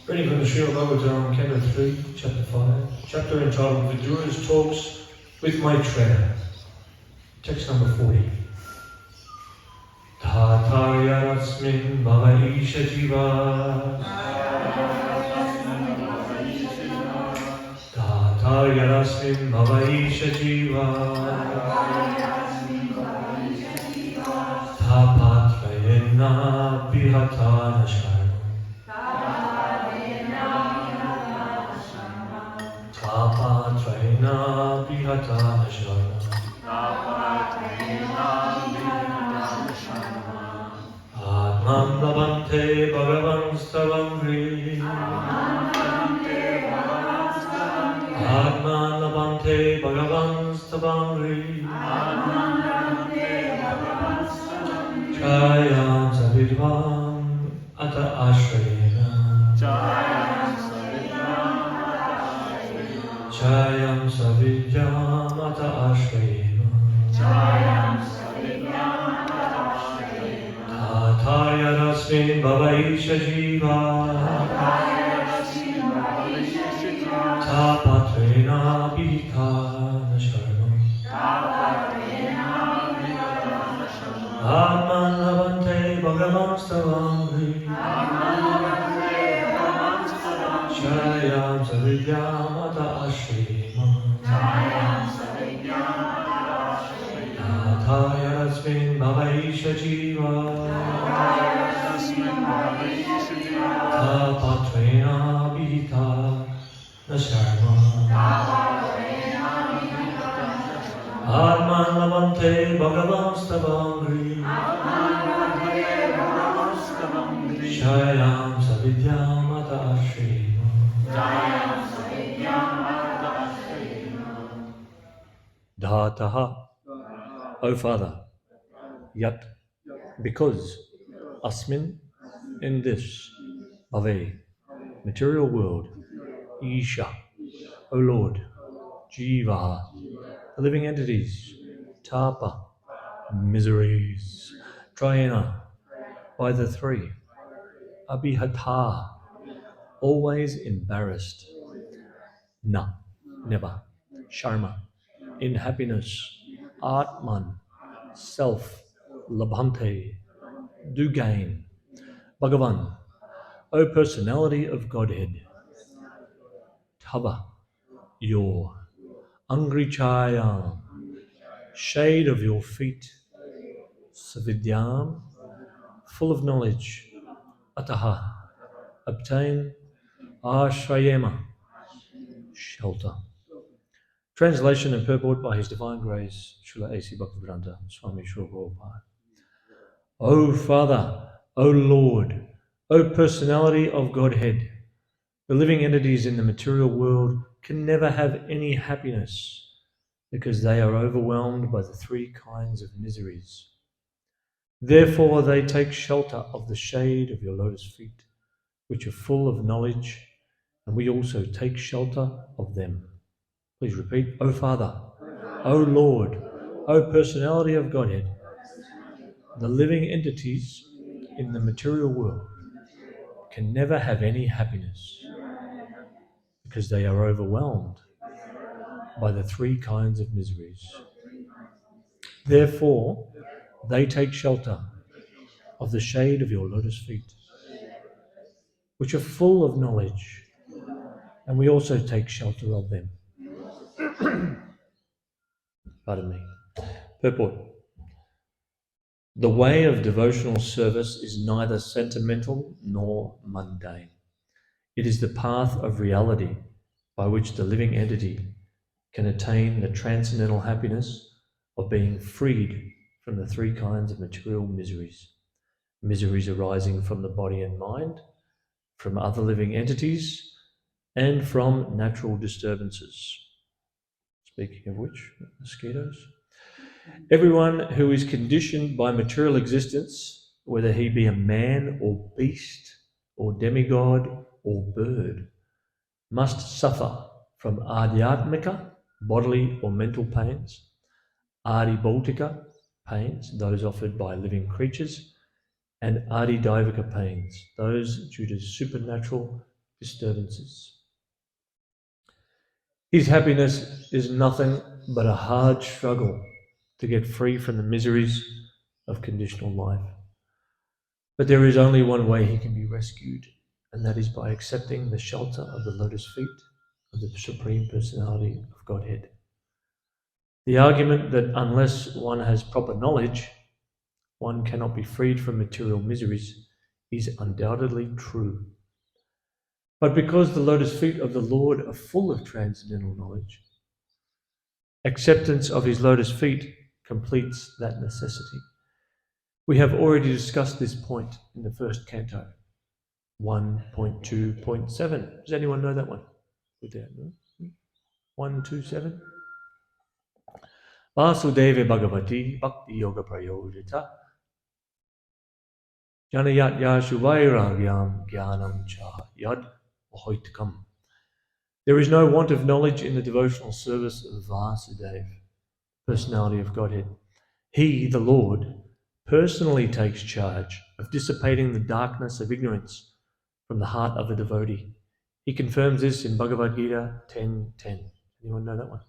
Reading from the Srimad Bhagavatam, Canto 3, Chapter 5, chapter entitled Viduras Talks with Maitreya. Text number 40. Tathayasmin bhavaisha jiva. Tathayasmin bhavaisha jiva. Tapatrayena bihatana shara. Tapatrayena bihatana shara. Atman labante bhagavan stavangri. Atman labante bhagavan stavangri. Chayam savidvam ata ashrayena. Chayam savidyam ata ashrayena. Tathayasmin bhavaisha jiva. Tapatrena bhikana sharanam. Atman labante bhagavan stavangri. Chayam savidyam ata ashrayena. Tathayasmin bhavaisha jiva. Tapatrena bhikana sharanam. Atman labante bhagavan stavangri. Shayam savidyam ata ashrayena. Dhataha, O Father, yat, because, asmin, in this, bhave, material world, Isha, O Lord, Jiva, the living entities, Tapa, miseries, Trayena, by the three, Abhihata, always embarrassed, Na, never, Sharma, in happiness, Atman, self, Labhante, do gain, Bhagavan, O personality of Godhead, Tava, your, Angrichayam, shade of your feet, Savidyam, full of knowledge, Ataha, obtain, Ashrayema, shelter. Translation and purport by His Divine Grace, Srila A.C. Bhaktivedanta Swami Srila Prabhupada. O Father, O Lord, O personality of Godhead, the living entities in the material world can never have any happiness because they are overwhelmed by the three kinds of miseries. Therefore they take shelter of the shade of your lotus feet which are full of knowledge, and we also take shelter of them. Please repeat. O Father, O Lord, O Personality of Godhead, the living entities in the material world can never have any happiness because they are overwhelmed by the three kinds of miseries. Therefore, they take shelter of the shade of your lotus feet, which are full of knowledge, and we also take shelter of them. Pardon me. Purport. The way of devotional service is neither sentimental nor mundane. It is the path of reality by which the living entity can attain the transcendental happiness of being freed from the three kinds of material miseries. Miseries arising from the body and mind, from other living entities, and from natural disturbances. Speaking of which, mosquitoes. Everyone who is conditioned by material existence, whether he be a man or beast or demigod or bird, must suffer from adhyatmika, bodily or mental pains, adibautika, pains, those offered by living creatures, and adidaivika pains, those due to supernatural disturbances. His happiness is nothing but a hard struggle to get free from the miseries of conditional life. But there is only one way he can be rescued, and that is by accepting the shelter of the lotus feet of the Supreme Personality of Godhead. The argument that unless one has proper knowledge, one cannot be freed from material miseries is undoubtedly true. But because the lotus feet of the Lord are full of transcendental knowledge, acceptance of his lotus feet completes that necessity. We have already discussed this point in the first canto, 1.2.7. Does anyone know that one? Put that, no? 127. Vasudeva Bhagavati Bhakti Yoga Prayojita Janayat Yashuvairagyam Gyanam Cha Yad Ahoitakam. There is no want of knowledge in the devotional service of Vasudeva, Personality of Godhead. He, the Lord, personally takes charge of dissipating the darkness of ignorance from the heart of the devotee. He confirms this in Bhagavad Gita 10:10. Anyone know that one?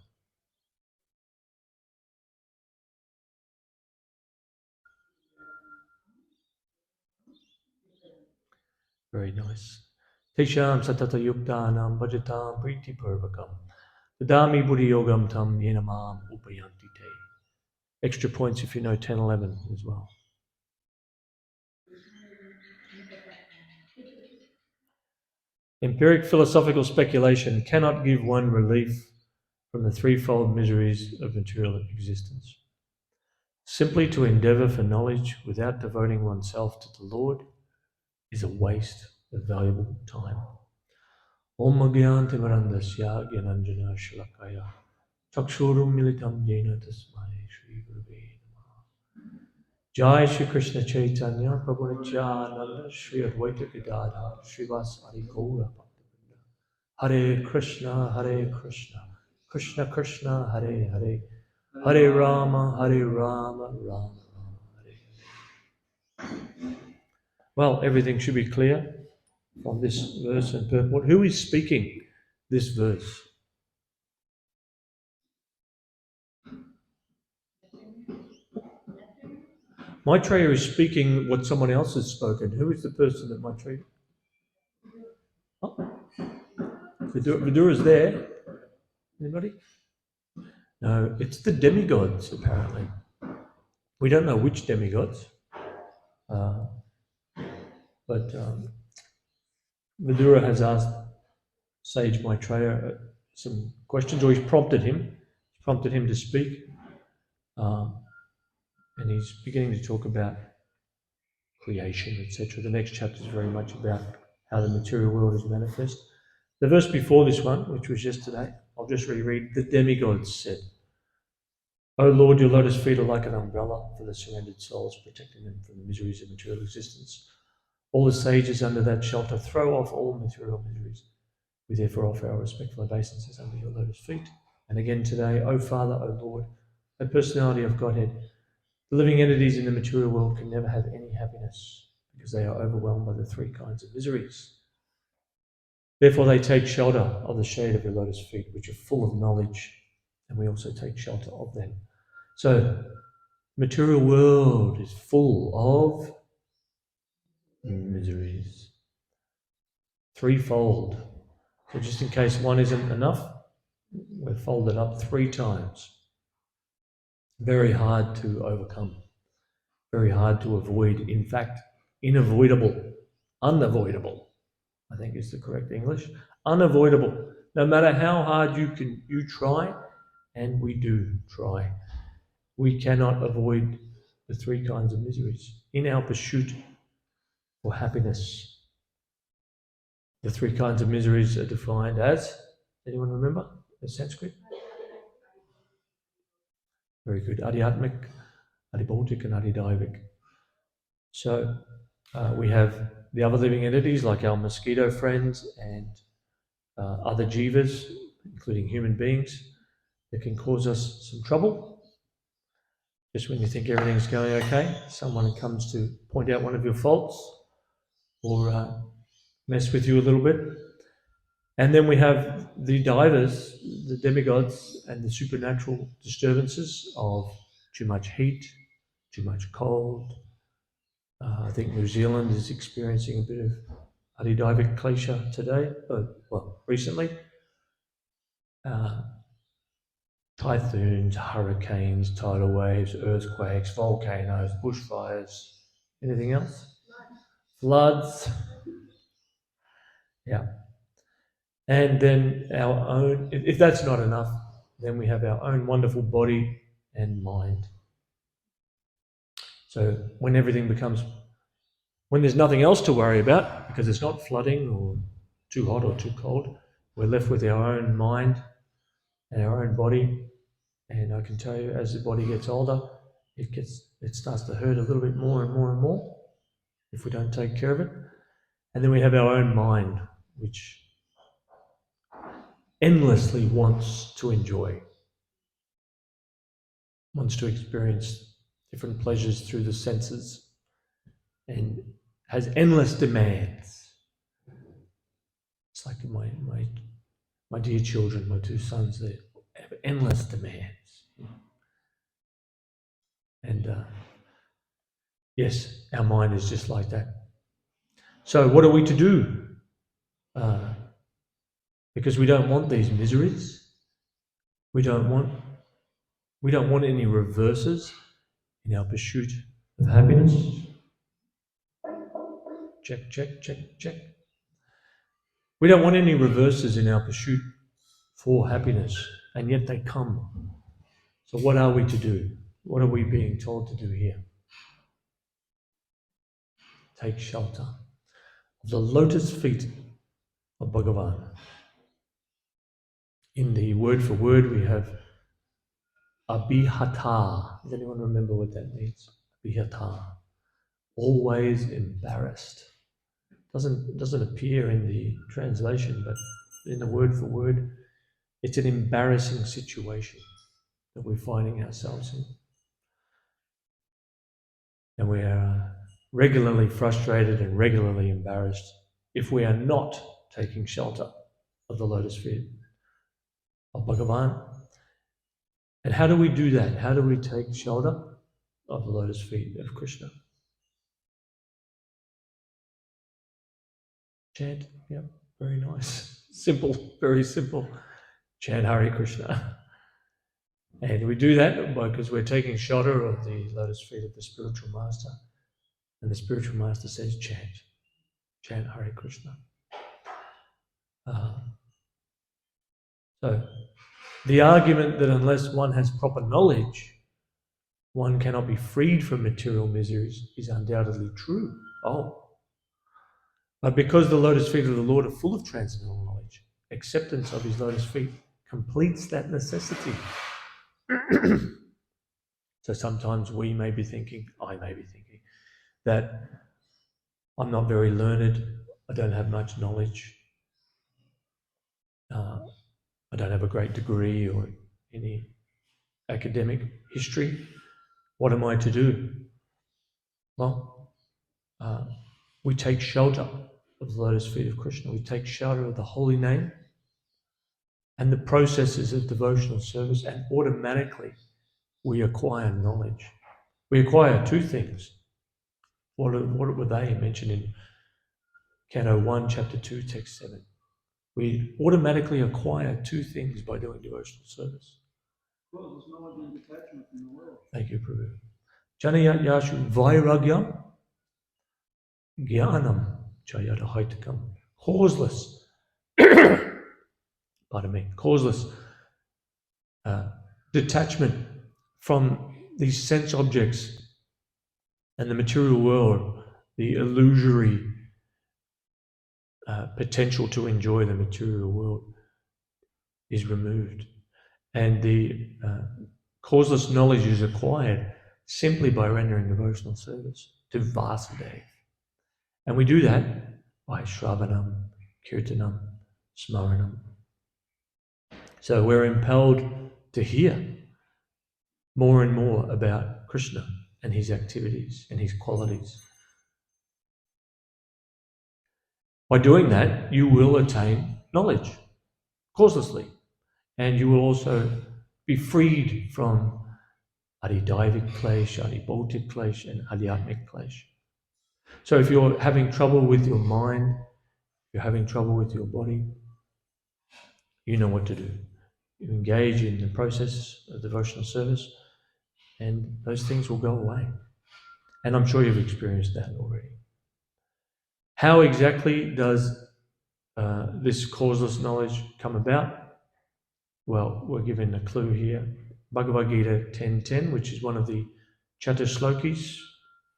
Very nice. Tesham satata yuktanam bhajatam priti purvakam dadami buddhi yogam tam yenamam upayanti te. Extra points if you know 10:11 as well. Empiric philosophical speculation cannot give one relief from the threefold miseries of material existence. Simply to endeavour for knowledge without devoting oneself to the Lord is a waste of valuable time. Om Gyantimarandasya Gyananjana Shalakaya Chakshurum Militam Yena Tasmai Shri Gurave Namaha. Jai Shri Krishna Chaitanya Prabhu Nityananda Shri Advaita Gadadhar Srivasadi Gaura Bhaktivinoda. Hare Krishna, Krishna Krishna, Hare Hare, Hare Rama, Rama Rama, Hare Hare. Well, everything should be clear from this verse and purport. Who is speaking this verse? Maitreya is speaking what someone else has spoken. Who is the person that Maitreya? Oh, Vidura's there. Anybody? No, it's the demigods, apparently. We don't know which demigods, but Vidura has asked Sage Maitreya some questions, or he's prompted him to speak, and he's beginning to talk about creation, etc. The next chapter is very much about how the material world is manifest. The verse before this one, which was yesterday, I'll just reread. The demigods said, O Lord, your lotus feet are like an umbrella for the surrendered souls, protecting them from the miseries of material existence. All the sages under that shelter throw off all material miseries. We therefore offer our respectful obeisances under your lotus feet. And again today, O Father, O Lord, O personality of Godhead, the living entities in the material world can never have any happiness because they are overwhelmed by the three kinds of miseries. Therefore they take shelter of the shade of your lotus feet, which are full of knowledge, and we also take shelter of them. So, the material world is full of miseries. Threefold. So just in case one isn't enough, we're folded up 3 times. Very hard to overcome. Very hard to avoid. In fact, unavoidable, I think is the correct English. Unavoidable. No matter how hard you try, and we do try, we cannot avoid the 3 kinds of miseries in our pursuit for happiness. The 3 kinds of miseries are defined as, anyone remember the Sanskrit? Very good. Adhyatmic, adibhautic, and adidaivic. So we have the other living entities like our mosquito friends and other jivas, including human beings, that can cause us some trouble. Just when you think everything's going okay, someone comes to point out one of your faults or mess with you a little bit. And then we have the divas, the demigods, and the supernatural disturbances of too much heat, too much cold. I think New Zealand is experiencing a bit of adidaivic klesha today, recently. Typhoons, hurricanes, tidal waves, earthquakes, volcanoes, bushfires. Anything else? Floods. Yeah. And then our own, if that's not enough, then we have our own wonderful body and mind. So when there's nothing else to worry about, because it's not flooding or too hot or too cold, we're left with our own mind and our own body. And I can tell you, as the body gets older, it starts to hurt a little bit more and more and more if we don't take care of it. And then we have our own mind, which endlessly wants to enjoy, wants to experience different pleasures through the senses, and has endless demands. It's like my dear children, my 2 sons, they have endless demands. And yes, our mind is just like that. So what are we to do? Because we don't want these miseries. We don't want any reverses in our pursuit of happiness. Check, check, check, check. We don't want any reverses in our pursuit for happiness, and yet they come. So what are we to do? What are we being told to do here? Take shelter of the lotus feet of Bhagavan. In the word for word we have abhihata. Does anyone remember what that means? Abhihata. Always embarrassed. Doesn't appear in the translation, but in the word for word, it's an embarrassing situation that we're finding ourselves in. And we are regularly frustrated and regularly embarrassed if we are not taking shelter of the lotus feet of Bhagavan. And how do we do that? How do we take shelter of the lotus feet of Krishna? Chant, yeah, very nice. Simple, very simple. Chant Hare Krishna. And we do that because we're taking shelter of the lotus feet of the spiritual master. And the spiritual master says, chant Hare Krishna. So the argument that unless one has proper knowledge, one cannot be freed from material miseries is undoubtedly true. But because the lotus feet of the Lord are full of transcendental knowledge, acceptance of his lotus feet completes that necessity. So sometimes I may be thinking, that I'm not very learned. I don't have much knowledge. I don't have a great degree or any academic history. What am I to do? Well, we take shelter of the lotus feet of Krishna. We take shelter of the holy name and the processes of devotional service, and automatically we acquire knowledge. We acquire two things. What were they mentioned in Canto 1, Chapter 2, Text 7? We automatically acquire two things by doing devotional service. Well, there's knowledge and detachment in the world. Thank you, Prabhu. Janayat yashu vairagyam jnanam chayatahaitakam. Causeless, pardon me, causeless detachment from these sense objects and the material world, the illusory potential to enjoy the material world is removed. And the causeless knowledge is acquired simply by rendering devotional service to Vasudev. And we do that by Shravanam, Kirtanam, Smaranam. So we're impelled to hear more and more about Krishna and his activities and his qualities. By doing that, you will attain knowledge causelessly, and you will also be freed from Adidaivik Klesh, Adibhautik Klesh, and Adhyatmik Klesh. So if you're having trouble with your mind, you're having trouble with your body, you know what to do. You engage in the process of devotional service, and those things will go away. And I'm sure you've experienced that already. How exactly does this causeless knowledge come about? Well, we're given a clue here. Bhagavad Gita 10.10, which is one of the Chatushlokis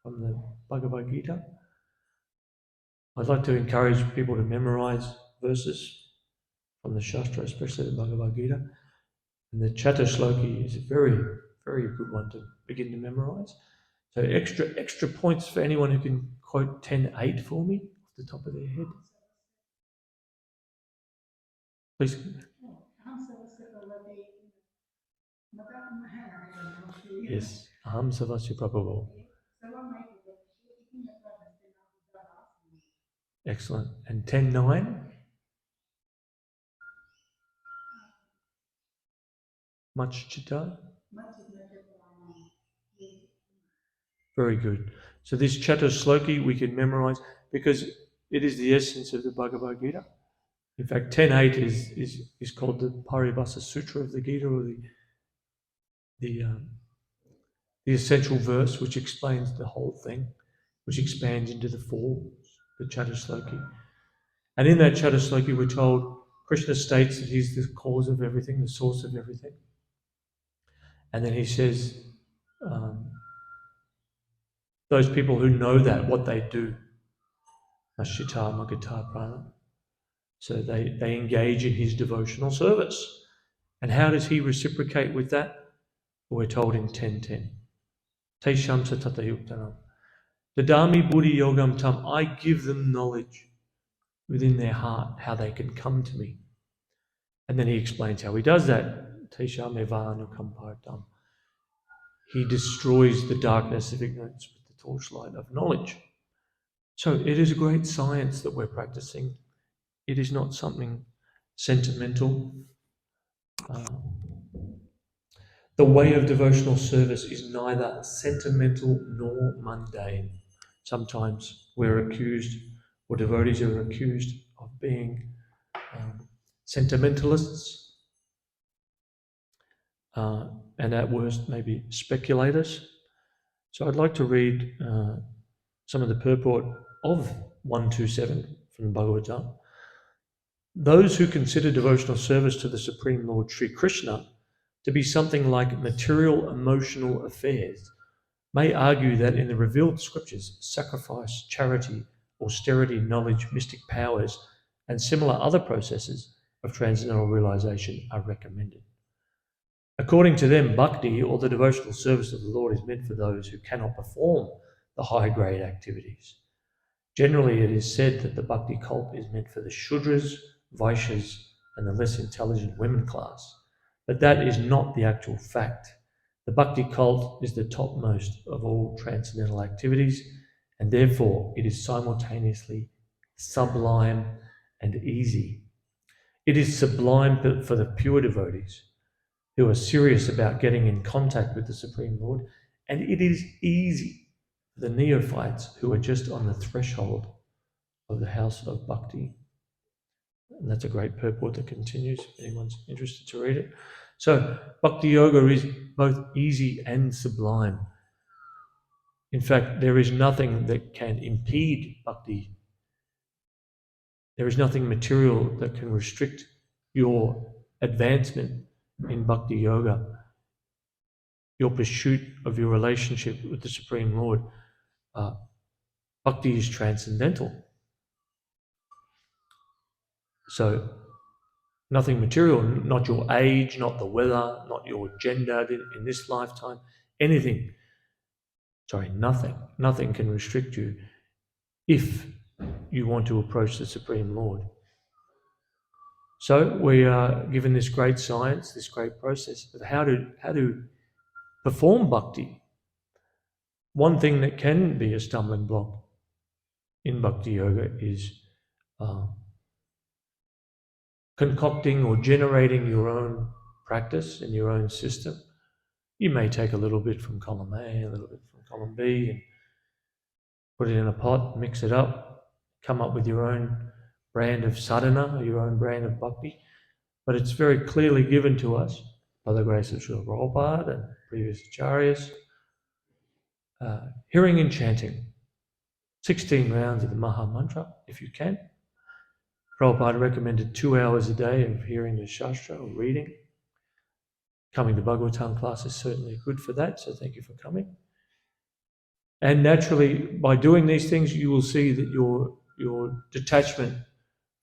from the Bhagavad Gita. I'd like to encourage people to memorize verses from the Shastra, especially the Bhagavad Gita. And the Chatusloki is a very, very good one to begin to memorize. So extra points for anyone who can quote 10.8 for me off the top of their head. Please. Yes. Aham savasya prabhu. Excellent. And 10.9? Much chitta? Very good. So this Chatusloki we can memorize because it is the essence of the Bhagavad Gita. In fact, 10.8 is called the Parivasa Sutra of the Gita, or the essential verse which explains the whole thing, which expands into the forms, the Chatusloki. And in that Chatusloki we're told Krishna states that he's the cause of everything, the source of everything. And then he says, those people who know that, what they do, Ashita Magata Prana. So they engage in his devotional service. And how does he reciprocate with that? We're told in 10.10. Tesham satatayuktanam. Dadami buddhi yogam tam. I give them knowledge within their heart, how they can come to me. And then he explains how he does that. Tesham evanukam partam. He destroys the darkness of ignorance with the torchlight of knowledge. So it is a great science that we're practicing. It is not something sentimental. The way of devotional service is neither sentimental nor mundane. Sometimes we're accused, or devotees are accused of being sentimentalists, and at worst maybe speculators. So I'd like to read some of the purport of 127 from the Bhagavatam. Those who consider devotional service to the Supreme Lord Sri Krishna to be something like material emotional affairs may argue that in the revealed scriptures, sacrifice, charity, austerity, knowledge, mystic powers, and similar other processes of transcendental realization are recommended. According to them, bhakti, or the devotional service of the Lord, is meant for those who cannot perform the high-grade activities. Generally, it is said that the bhakti cult is meant for the Shudras, Vaishyas, and the less intelligent women class. But that is not the actual fact. The bhakti cult is the topmost of all transcendental activities, and therefore it is simultaneously sublime and easy. It is sublime for the pure devotees who are serious about getting in contact with the Supreme Lord, and it is easy for the neophytes who are just on the threshold of the house of bhakti. And that's a great purport that continues, if anyone's interested to read it. So, bhakti yoga is both easy and sublime. In fact, there is nothing that can impede bhakti. There is nothing material that can restrict your advancement in bhakti yoga, your pursuit of your relationship with the Supreme Lord. Bhakti is transcendental. So, nothing material, not your age, not the weather, not your gender in this lifetime, nothing can restrict you if you want to approach the Supreme Lord. So we are given this great science, this great process of how to perform bhakti. One thing that can be a stumbling block in bhakti yoga is concocting or generating your own practice and your own system. You may take a little bit from column A, a little bit from column B, and put it in a pot, mix it up, come up with your own brand of sadhana, or your own brand of bhakti. But it's very clearly given to us by the grace of Srila Prabhupada and previous acharyas. Hearing and chanting, 16 rounds of the Maha Mantra, if you can. Prabhupada recommended 2 hours a day of hearing the Shastra or reading. Coming to Bhagavatam class is certainly good for that, so thank you for coming. And naturally, by doing these things, you will see that your detachment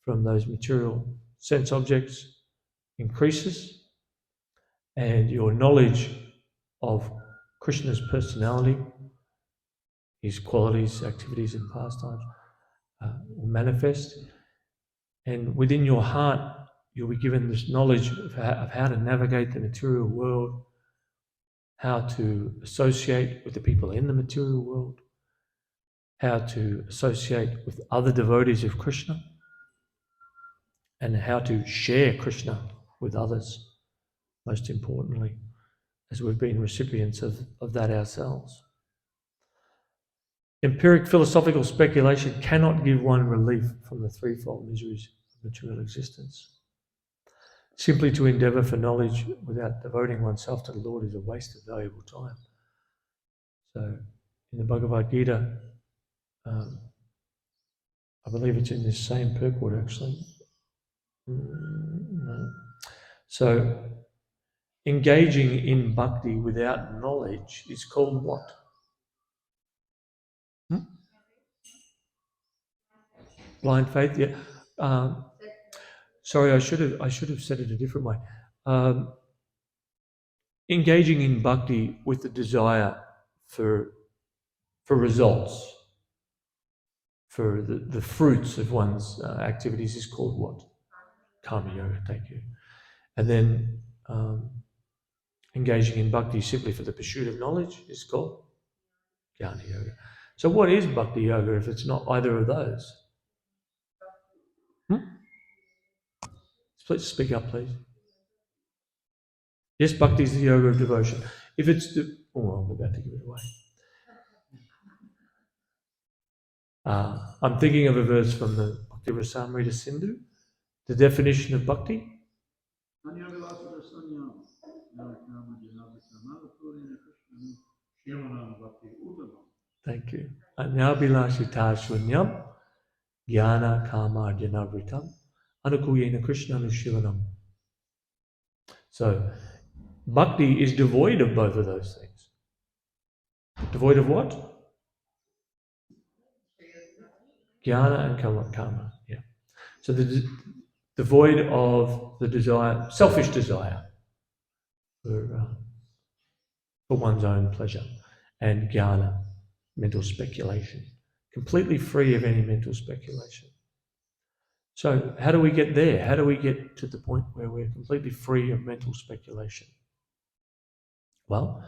from those material sense objects increases, and your knowledge of Krishna's personality, his qualities, activities, and pastimes will manifest. And within your heart, you'll be given this knowledge of how to navigate the material world, how to associate with the people in the material world, how to associate with other devotees of Krishna, and how to share Krishna with others, most importantly, as we've been recipients of that ourselves. Empiric philosophical speculation cannot give one relief from the threefold miseries of material existence. Simply to endeavour for knowledge without devoting oneself to the Lord is a waste of valuable time. So, in the Bhagavad Gita, I believe it's in this same purport actually. No. So, engaging in bhakti without knowledge is called what? Blind faith. Yeah. Sorry, I should have said it a different way. Engaging in bhakti with the desire for results, for the fruits of one's activities is called what? Karma yoga. Thank you. And then engaging in bhakti simply for the pursuit of knowledge is called jnana yoga. So what is bhakti yoga if it's not either of those? Please speak up, please. Yes, bhakti is the yoga of devotion. If it's I'm about to give it away. I'm thinking of a verse from the Bhakti Rasamrita Sindhu. The definition of bhakti. Thank you. Anyabhilashita shunyam jnana kama janavritam anukuyena krishna nushivanam. So, bhakti is devoid of both of those things. Devoid of what? Jnana and karma. Yeah. So devoid of the desire, selfish desire for one's own pleasure, and jnana, mental speculation, completely free of any mental speculation. So how do we get there? How do we get to the point where we're completely free of mental speculation? Well,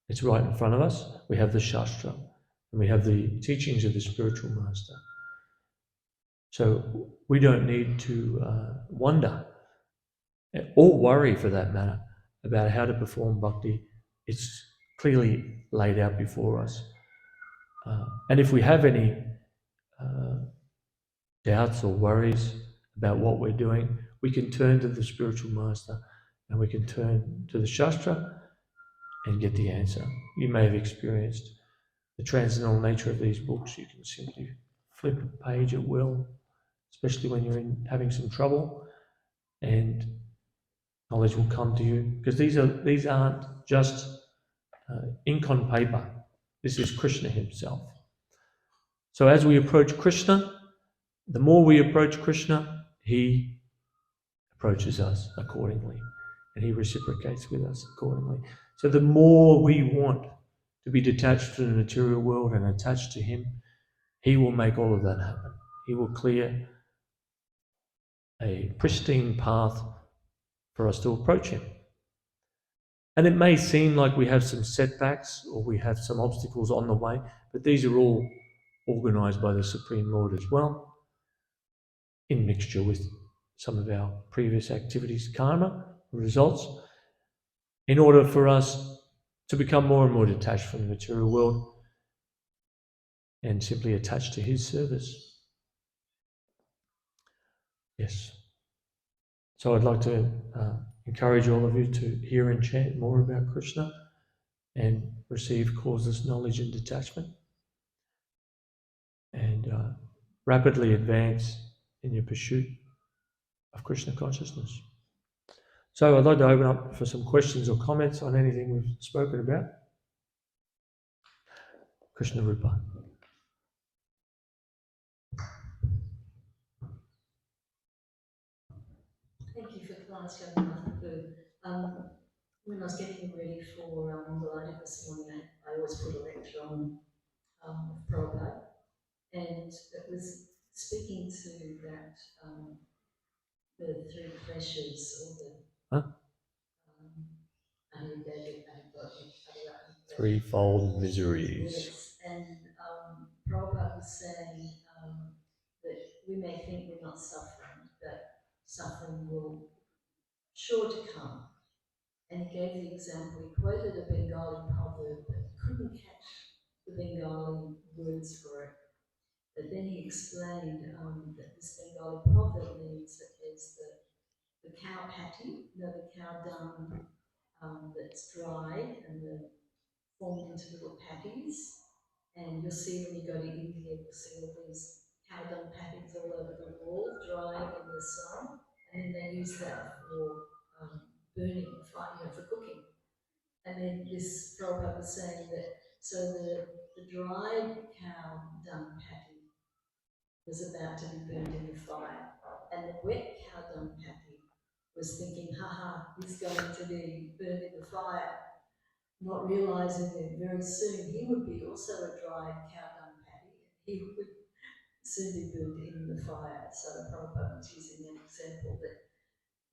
it's right in front of us. We have the Shastra, and we have the teachings of the spiritual master. So we don't need to wonder or worry, for that matter, about how to perform bhakti. It's clearly laid out before us. And if we have any doubts or worries about what we're doing, we can turn to the spiritual master and we can turn to the Shastra and get the answer. You may have experienced the transcendental nature of these books. You can simply flip a page at will, especially when you're having some trouble, and knowledge will come to you, because these aren't just ink on paper. This is Krishna himself. So as we approach Krishna, the more we approach Krishna, he approaches us accordingly, and he reciprocates with us accordingly. So the more we want to be detached from the material world and attached to him, he will make all of that happen. He will clear a pristine path for us to approach him. And it may seem like we have some setbacks or we have some obstacles on the way, but these are all organized by the Supreme Lord as well, in mixture with some of our previous activities, karma, results, in order for us to become more and more detached from the material world and simply attached to his service. Yes. So I'd like to encourage all of you to hear and chant more about Krishna and receive causeless knowledge and detachment, and rapidly advance in your pursuit of Krishna consciousness. So I'd like to open up for some questions or comments on anything we've spoken about. Krishna Rupa. Thank you for class, Yadunandana. When I was getting ready for Gandhi this morning, I always put a lecture on with Prabhupada, and it was speaking to that the three pressures or the Threefold miseries. Yes, and Prabhupada was saying that we may think we're not suffering, but suffering will sure to come. And he gave the example, he quoted a Bengali proverb, but couldn't catch the Bengali words for it. But then he explained that this Bengali proverb means that there's the cow patty, the cow dung that's dry and formed into little patties. And you'll see when you go to India, you'll see all these cow dung patties all over the wall, drying in the sun. And then they use that for burning, for cooking. And then this Prabhupada was saying that, so the dried cow dung patty was about to be burned in the fire. And the wet cow dung patty was thinking, haha, he's going to be burned in the fire, not realizing that very soon he would be also a dried cow dung patty, and he would soon be burned in the fire. So Prabhupada was using an example that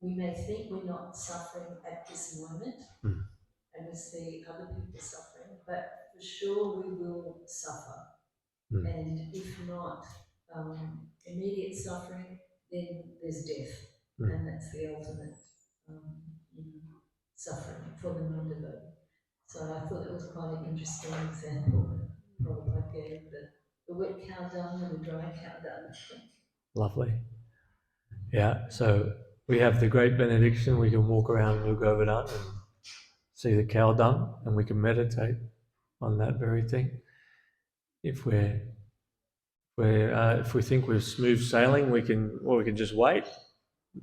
we may think we're not suffering at this moment, and we see other people suffering, but for sure we will suffer. And if not immediate suffering, then there's death, and that's the ultimate suffering for the non-devotee. So I thought that was quite an interesting example that Prabhupada gave, the wet cow dung and the dry cow dung. Lovely. Yeah, so we have the great benediction. We can walk around New Govardhana and see the cow dung, and we can meditate on that very thing. If we think we're smooth sailing, we can just wait.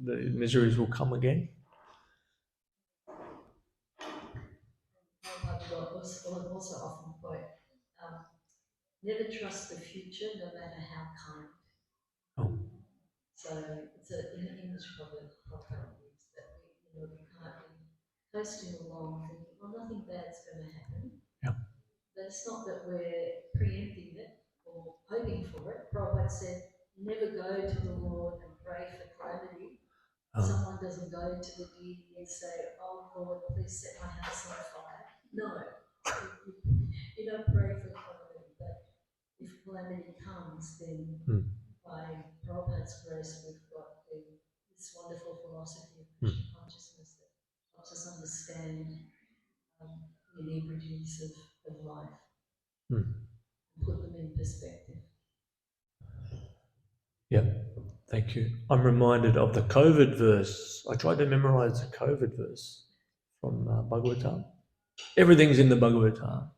The miseries will come again. Prabhupada also often quote, never trust the future, no matter how kind. Oh. So it's an English proverb Prabhupada used that we can't be coasting along thinking, well, nothing bad's going to happen. Yeah. But it's not that we're preempting it or or hoping for it. Prabhupada said, never go to the Lord and pray for calamity. Someone doesn't go to the deity and say, oh Lord, please set my house on fire. No, you don't pray for calamity, but if calamity comes, then by Prabhupada's grace, we've got this wonderful philosophy of Krishna consciousness that helps us understand the inebrities of life and put them in perspective. Yeah, thank you. I'm reminded of the COVID verse. I tried to memorize the COVID verse from Bhagavatam. Everything's in the Bhagavatam,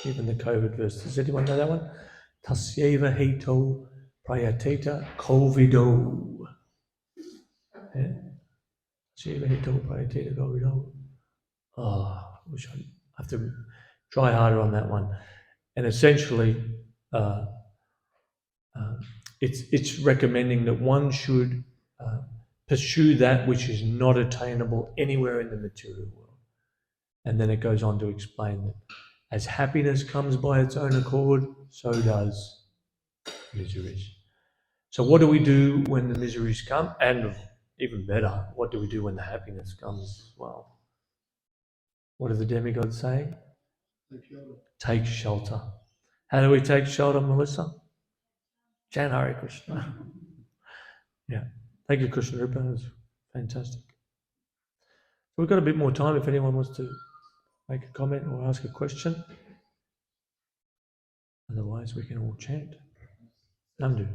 even the COVID verse. Does anyone know that one? Tasyeva heto prayateta covido. Yeah. Tasyeva heto prayateta covido. Oh, I wish I have to try harder on that one. And essentially, it's recommending that one should pursue that which is not attainable anywhere in the material world. And then it goes on to explain that as happiness comes by its own accord, so does miseries. So what do we do when the miseries come? And even better, what do we do when the happiness comes as well? What are the demigods saying? Take shelter. How do we take shelter, Melissa? Jan Hare Krishna. Yeah. Thank you, Krishna Rupa. That was fantastic. So we've got a bit more time if anyone wants to make a comment or ask a question. Otherwise, we can all chant. Namdu.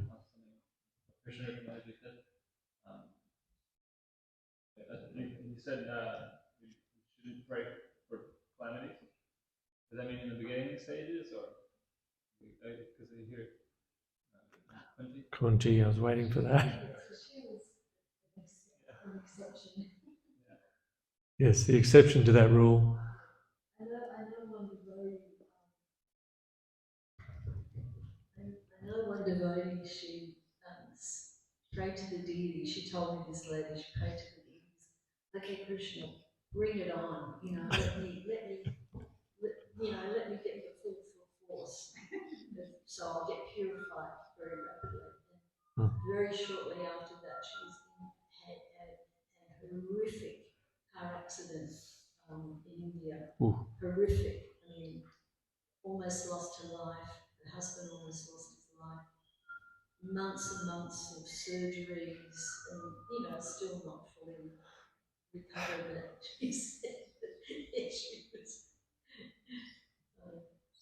You said we shouldn't pray for calamity. Does that mean in the beginning stages, or because they hear Kunti, I was waiting for that. An exception. Yes, the exception to that rule. I know one devotee, she prayed to the deity. She told me this later. She prayed to the deities. Okay, Krishna, bring it on. Let me get the full force, so I'll get purified very rapidly. Very shortly after that, she had a horrific car accident in India. Horrific. I mean, almost lost her life. Her husband almost lost his life. Months and months of surgeries, and still not fully recovered. But she said that she was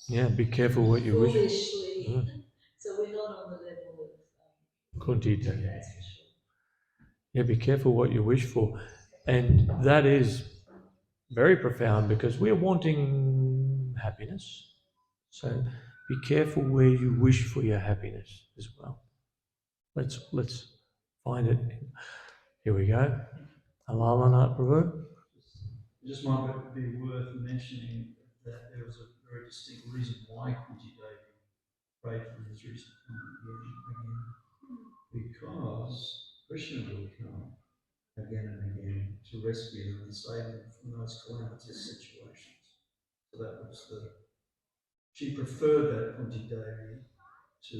Yeah, be careful what you wish. foolishly. So we're not on the level of Kunti. that's for sure. Yeah, be careful what you wish for. And that is very profound because we're wanting happiness. So be careful where you wish for your happiness as well. Let's find it. Here we go. Alalana Prabhu. Just might be worth mentioning that there was a very distinct reason why Kunti Devi prayed for his recent coming again, because Krishna would come again and again to rescue them and save them from those calamitous situations. So that was she preferred that Kunti Devi to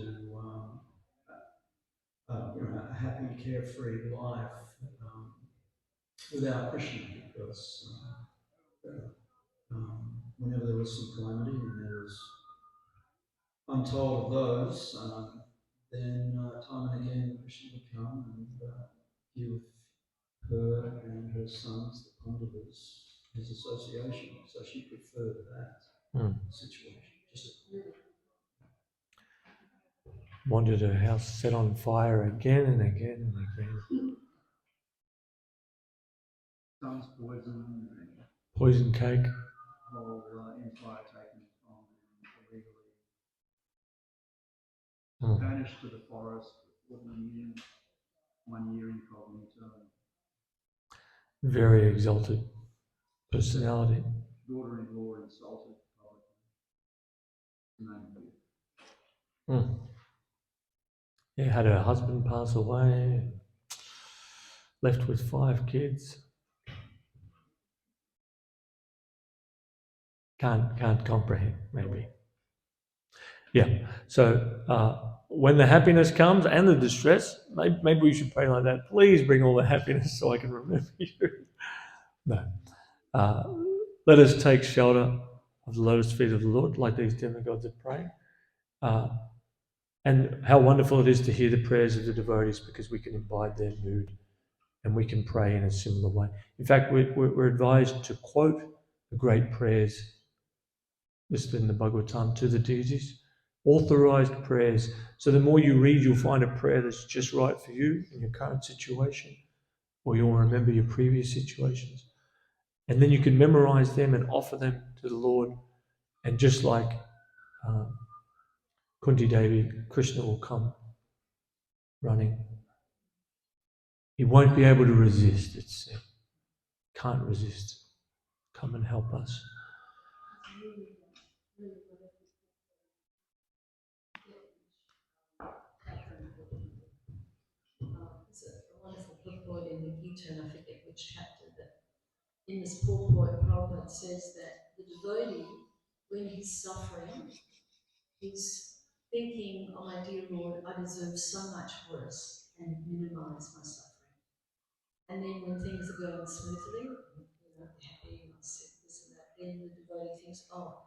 a happy, carefree life without Krishna, because whenever there was some calamity, and there was untold of those, then time and again Krishna would come and give her and her sons, the Pandavas, his association. So she preferred that situation. Wanted her house set on fire again and again and again. Sons poison, Poison cake. whole empire taken from them illegally. Banished to the forest for 40 years, 1 year incognito. Very exalted personality. Daughter-in-law insulted publicly. Yeah, had her husband pass away, left with 5 kids. Can't comprehend, maybe. Yeah. So when the happiness comes and the distress, maybe we should pray like that. Please bring all the happiness so I can remember you. No. Let us take shelter of the lotus feet of the Lord, like these demigods are praying. And how wonderful it is to hear the prayers of the devotees, because we can imbibe their mood and we can pray in a similar way. In fact, we're advised to quote the great prayers listed in the Bhagavatam to the deities, authorized prayers. So the more you read, you'll find a prayer that's just right for you in your current situation, or you'll remember your previous situations. And then you can memorize them and offer them to the Lord. And just like Kunti Devi, Krishna will come running. He won't be able to resist, it said. Can't resist. Come and help us. It's a wonderful purport in the Gita, and I forget which chapter, that in this purport, Prabhupada says that the devotee, when he's suffering, he's thinking, oh my dear Lord, I deserve so much worse, and minimize my suffering. And then when things are going smoothly, happy, not sick, this and that, then the devotee thinks, oh,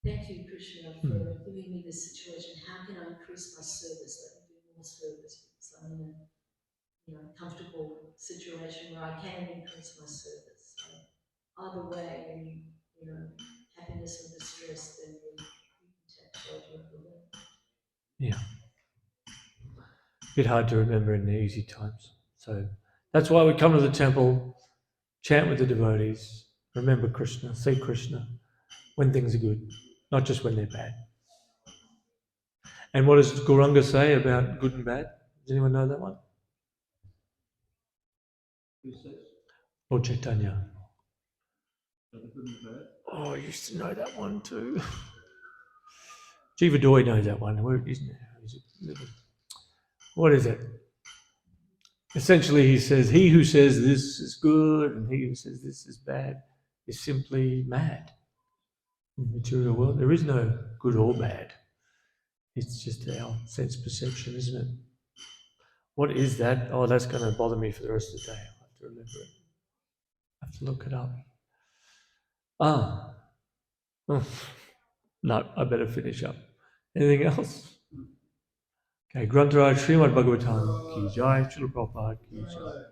thank you, Krishna, for giving me this situation. How can I increase my service? Let me do more service, because I'm in a comfortable situation where I can increase my service. So either way, happiness and distress, then we can take shelter of the Lord. Yeah. A bit hard to remember in the easy times. So that's why we come to the temple, chant with the devotees, remember Krishna, say Krishna when things are good, not just when they're bad. And what does Gauranga say about good and bad? Does anyone know that one? Who says? Lord Chaitanya. Are the good and bad? Oh, I used to know that one too. Jiva Doi knows that one. Where isn't it? What is it? Essentially, he says, he who says this is good and he who says this is bad is simply mad. In the material world, there is no good or bad. It's just our sense perception, isn't it? What is that? Oh, that's going to bother me for the rest of the day. I'll have to remember it. I have to look it up. No, I better finish up. Anything else? Okay, Grantaraj Srimad Bhagavatam ki jai, Srila Prabhupada ki jai.